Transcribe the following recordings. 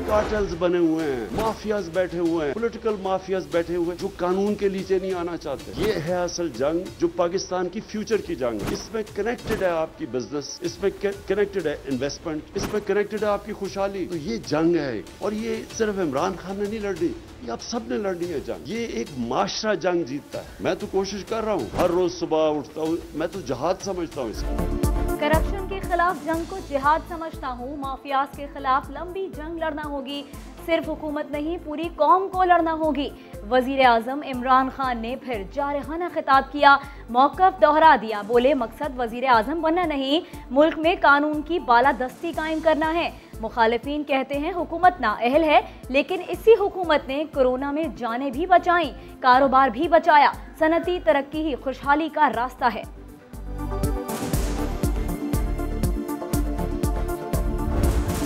Cartels बने हुए हैं, माफियाज बैठे हुए हैं, पॉलिटिकल माफियाज बैठे हुए हैं जो कानून के नीचे नहीं आना चाहते। ये है असल जंग जो पाकिस्तान की फ्यूचर की जंग है। इसमें कनेक्टेड है आपकी बिजनेस, इसमें कनेक्टेड है इन्वेस्टमेंट, इसमें कनेक्टेड है आपकी खुशहाली। तो ये जंग है और ये सिर्फ इमरान खान ने नहीं लड़नी, ये आप सब ने लड़नी है जंग। ये एक माशरा जंग जीतता है। मैं तो कोशिश कर रहा हूँ, हर रोज सुबह उठता हूँ, मैं तो जहाद समझता हूँ इसको। करप्शन के खिलाफ जंग को जिहाद समझता हूँ। माफियाज के खिलाफ लंबी जंग लड़ना होगी। सिर्फ हुकूमत नहीं, पूरी कौम को लड़ना होगी। वजीर आजम इमरान खान ने फिर जारहाना खिताब किया, मौक़िफ़ दोहरा दिया। बोले मकसद वजीर आजम बनना नहीं, मुल्क में कानून की बालादस्ती कायम करना है। मुखालिफिन कहते हैं हुकूमत नाअहल है, लेकिन इसी हुकूमत ने कोरोना में जानें भी बचाई, कारोबार भी बचाया। सनती तरक्की ही खुशहाली का रास्ता है।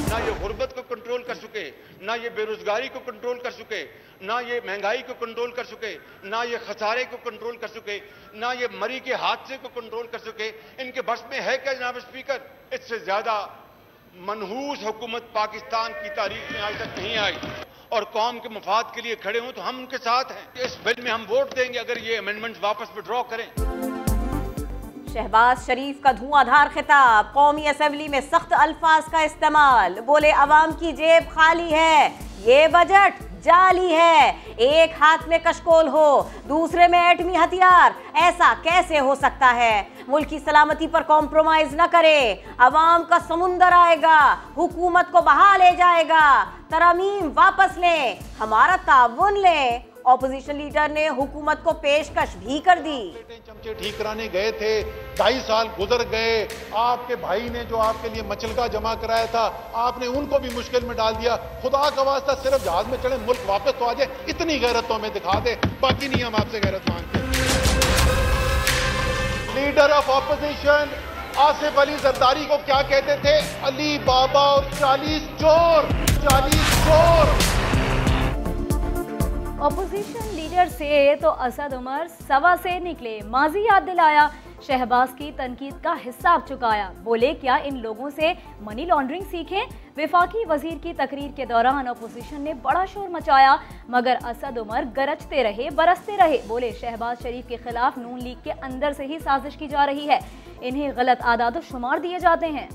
ना ये गुर्बत को कंट्रोल कर सके, ना ये बेरोजगारी को कंट्रोल कर सके, ना ये महंगाई को कंट्रोल कर सके, ना ये खसारे को कंट्रोल कर सके, ना ये मरी के हादसे को कंट्रोल कर सके। इनके बस में है क्या जनाब स्पीकर? इससे ज्यादा मनहूस हुकूमत पाकिस्तान की तारीख में आज तक नहीं आई। और कौम के मफाद के लिए खड़े हों तो हम उनके साथ हैं। इस बिल में हम वोट देंगे अगर ये अमेंडमेंट वापस विड्रॉ करें। शहबाज शरीफ का धुआंधार खिताब, कौमी असेंबली में सख्त अल्फाज का इस्तेमाल। बोले अवाम की जेब खाली है, ये बजट जाली है। एक हाथ में कशकोल हो, दूसरे में एटमी हथियार, ऐसा कैसे हो सकता है? मुल्क की सलामती पर कॉम्प्रोमाइज न करे। अवाम का समुंदर आएगा, हुकूमत को बहा ले जाएगा। तरमीम वापस लें, हमारा ताउन लें। ऑपोजिशन लीडर ने हुकूमत को पेशकश भी कर दी। चमचे ठीक कराने गए थे, 2.5 साल गुजर गए। आपके भाई ने जो आपके लिए मचलका जमा कराया था, आपने उनको भी मुश्किल में डाल दिया। खुदा का वास्ता सिर्फ जहाज में चढ़े, मुल्क वापस तो आ जाए, इतनी गैरत तो हमें दिखा दे। बाकी नहीं हम आपसे गैरत मांगते। Leader of opposition Asif Ali Zardari को क्या कहते थे? अली बाबा और 40 चोर, 40 चोर। ऑपोजिशन लीडर से तो असद उमर सवा से निकले। माजी याद दिलाया, शहबाज की तनकीद का हिसाब चुकाया। बोले क्या इन लोगों से मनी लॉन्ड्रिंग सीखें? विफाकी वजीर की तकरीर के दौरान ऑपोजिशन ने बड़ा शोर मचाया, मगर असद उमर गरजते रहे, बरसते रहे। बोले शहबाज शरीफ के खिलाफ नून लीग के अंदर से ही साजिश की जा रही है, इन्हें गलत आदाद शुमार दिए जाते हैं।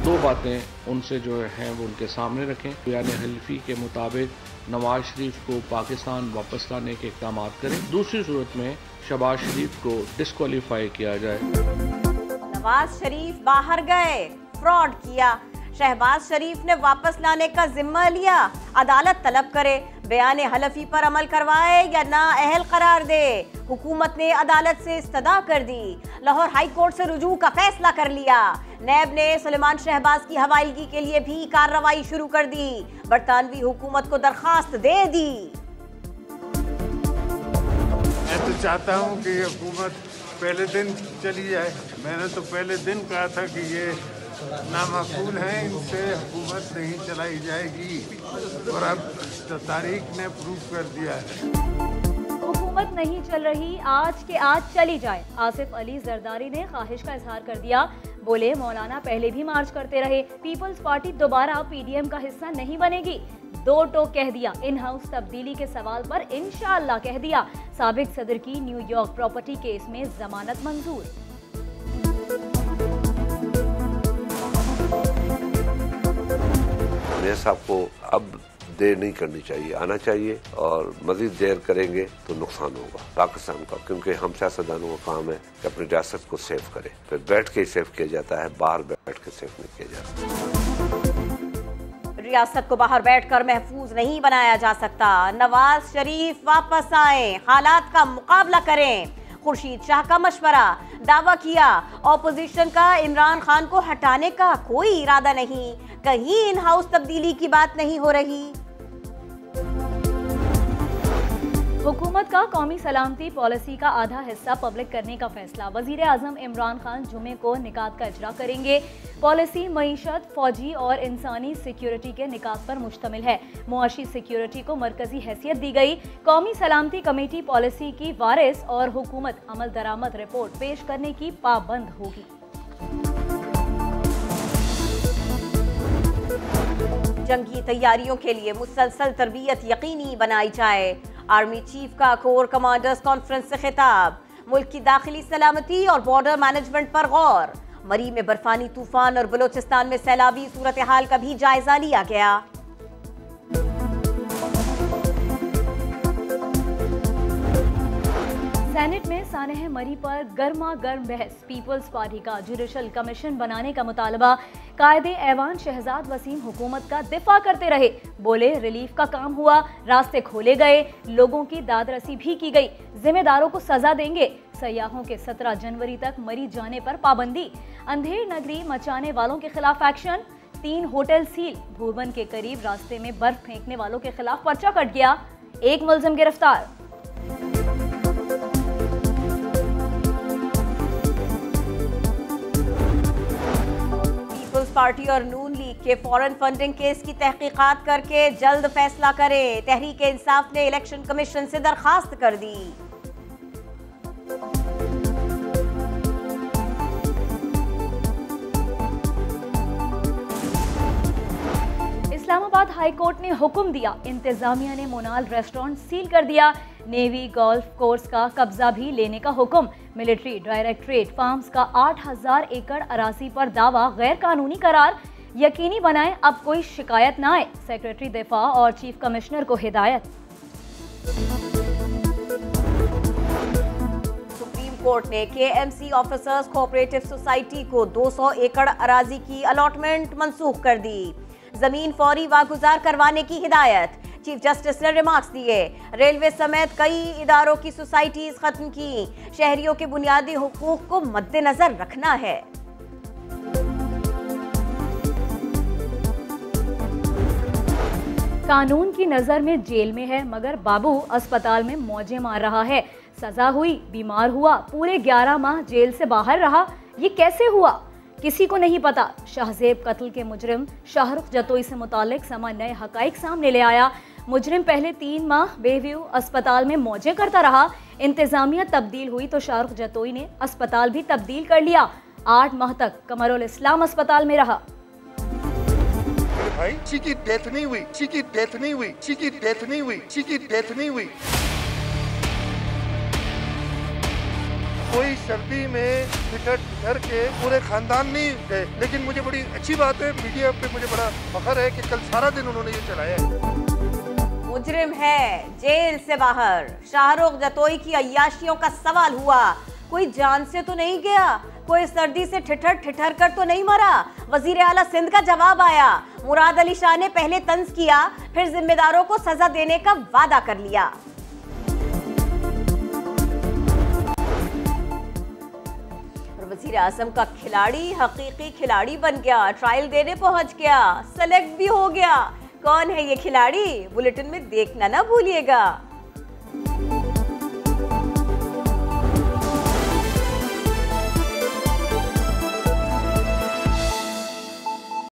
दो बातें उनसे जो हैं वो उनके सामने रखें। बयान हल्फी के मुताबिक नवाज शरीफ को पाकिस्तान वापस लाने के इक़दाम करें। दूसरी सूरत में शहबाज शरीफ को डिस्क्वालीफाई किया जाए। नवाज शरीफ बाहर गए, फ्रॉड किया। शहबाज शरीफ ने वापस लाने का जिम्मा लिया, अदालत तलब करे। बयान हलफी पर अमल करवाए या ना अहल करार दे। हुकूमत ने अदालत से इस्तदा कर दी। लाहौर हाई कोर्ट से रुजू का फैसला कर लिया। नैब ने सुलेमान शहबाज की हवालगी के लिए भी कार्रवाई शुरू कर दी। बरतानवी हुकूमत को दरखास्त दे दी। मैं तो चाहता हूँ कि हुकूमत पहले दिन चली जाए। मैंने तो पहले दिन कहा था कि ये नामाकूल है, इनसे हुकूमत नहीं चलाई जाएगी, और अब तो तारीख ने प्रूव कर दिया है। हुकूमत नहीं चल रही, आज के आज चली जाए। आसिफ अली जरदारी ने ख्वाहिश का इजहार कर दिया। बोले मौलाना पहले भी मार्च करते रहे, पीपल्स पार्टी दोबारा पीडीएम का हिस्सा नहीं बनेगी। दो टोक कह दिया। इन हाउस तब्दीली के सवाल पर इंशाअल्लाह कह दिया। साबिक सदर की न्यूयॉर्क प्रॉपर्टी केस में जमानत मंजूर। साहब को अब देर नहीं करनी चाहिए, आना चाहिए, और मजीद देर करेंगे तो नुकसान होगा पाकिस्तान का, क्योंकि हम सियासतदानों का काम है कि अपनी रियासत को सेव करें। फिर बैठ के ही सेव किया जाता है, बाहर बैठ के सेव नहीं किया जाता। रियासत को बाहर बैठकर महफूज नहीं बनाया जा सकता। नवाज शरीफ वापस आए, हालात का मुकाबला करें। खुर्शीद शाह का मशवरा, दावा किया ऑपोजिशन का इमरान खान को हटाने का कोई इरादा नहीं। कहीं इन हाउस तब्दीली की बात नहीं हो रही। हुकूमत का कौमी सलामती पॉलिसी का आधा हिस्सा पब्लिक करने का फैसला। वजीर आजम इमरान खान जुमे को निकात का इजरा करेंगे। पॉलिसी मईशत, फौजी और इंसानी सिक्योरिटी के निकात पर मुश्तमिल है। मुआशी सिक्योरिटी को मरकजी हैसियत दी गई। कौमी सलामती कमेटी पॉलिसी की वारिस और हुकूमत अमल दरामद रिपोर्ट पेश करने की पाबंद होगी। जंगी तैयारियों के लिए मुसलसल तरबियत यकीनी बनाई जाए। आर्मी चीफ का कोर कमांडर्स कॉन्फ्रेंस से खिताब। मुल्क की दाखिली सलामती और बॉर्डर मैनेजमेंट पर गौर। मरी में बर्फानी तूफान और बलोचिस्तान में सैलाबी सूरत हाल का भी जायजा लिया गया। सेनेट में सानेह मरी पर गर्मा गर्म बहस। पीपल्स पार्टी का जुडिशल कमीशन बनाने का मुतालबा। कायदे ऐवान शहजाद वसीम हुकूमत का दिफा करते रहे। बोले रिलीफ का काम हुआ, रास्ते खोले गए, लोगों की दादरसी भी की गई, जिम्मेदारों को सजा देंगे। सयाहों के 17 जनवरी तक मरी जाने पर पाबंदी। अंधेर नगरी मचाने वालों के खिलाफ एक्शन। 3 hotel seal. भूवन के करीब रास्ते में बर्फ फेंकने वालों के खिलाफ पर्चा कट गया। 1 मुलजिम गिरफ्तार। पार्टी और नून लीग के फॉरेन फंडिंग केस की तहकीकात करके जल्द फैसला करे। तहरीक इंसाफ ने इलेक्शन कमीशन से दरखास्त कर दी। इस्लामाबाद हाई कोर्ट ने हुक्म दिया, इंतजामिया ने मोनाल रेस्टोरेंट सील कर दिया। नेवी गोल्फ कोर्स का कब्जा भी लेने का हुक्म। मिलिट्री डायरेक्टरेट फार्म्स का 8000 एकड़ अराजी पर दावा गैर कानूनी करार। यकीनी बनाएं अब कोई शिकायत न आए। सेक्रेटरी दिफा और चीफ कमिश्नर को हिदायत। सुप्रीम कोर्ट ने KMC ऑफिसर्स कोऑपरेटिव सोसाइटी को 200 एकड़ अराजी की अलॉटमेंट मंसूख कर दी। जमीन फौरी वागुजार करवाने की हिदायत। चीफ जस्टिस ने रिमार्क्स दिए। रेलवे समेत कई इदारों की सोसाइटीज खत्म की। शहरियों के बुनियादी हुकूक को मद्देनजर रखना है। कानून की नजर में जेल में है मगर बाबू अस्पताल में मौजें मार रहा है। सजा हुई, बीमार हुआ, पूरे 11 माह जेल से बाहर रहा। ये कैसे हुआ किसी को नहीं पता। शाहजेब कत्ल के मुजरिम शाहरुख जतोई से मुतालिक समा नए हकाइक सामने ले आया। मुजरिम पहले 3 माह बेव्यू अस्पताल में मौजें करता रहा। इंतजामिया तब्दील हुई तो शाहरुख जतोई ने अस्पताल भी तब्दील कर लिया। 8 माह तक कमरुल इस्लाम अस्पताल में रहा। भाई ची की डेथ नहीं हुई, ची की डेथ नहीं हुई, ची की डेथ नहीं हुई, ची की डेथ नहीं हुई। कोई सर्दी में घर के पूरे खानदान नहीं गए, लेकिन मुझे बड़ी अच्छी बात है, मीडिया पे मुझे बड़ा फख्र है कि कल सारा दिन उन्होंने ये चलाया है। मुजरिम है जेल से बाहर। शाहरुख जतोई की अय्याशियों का सवाल हुआ। कोई जान से तो नहीं गया, कोई सर्दी से ठिठर कर तो नहीं मरा। वजीर आला सिंध का जवाब आया। मुराद अली शाह ने पहले तंज किया, फिर जिम्मेदारों को सजा देने का वादा कर लिया। वजीर आजम का खिलाड़ी हकीकी खिलाड़ी बन गया। ट्रायल देने पहुंच गया, सेलेक्ट भी हो गया। कौन है ये खिलाड़ी? बुलेटिन में देखना ना भूलिएगा।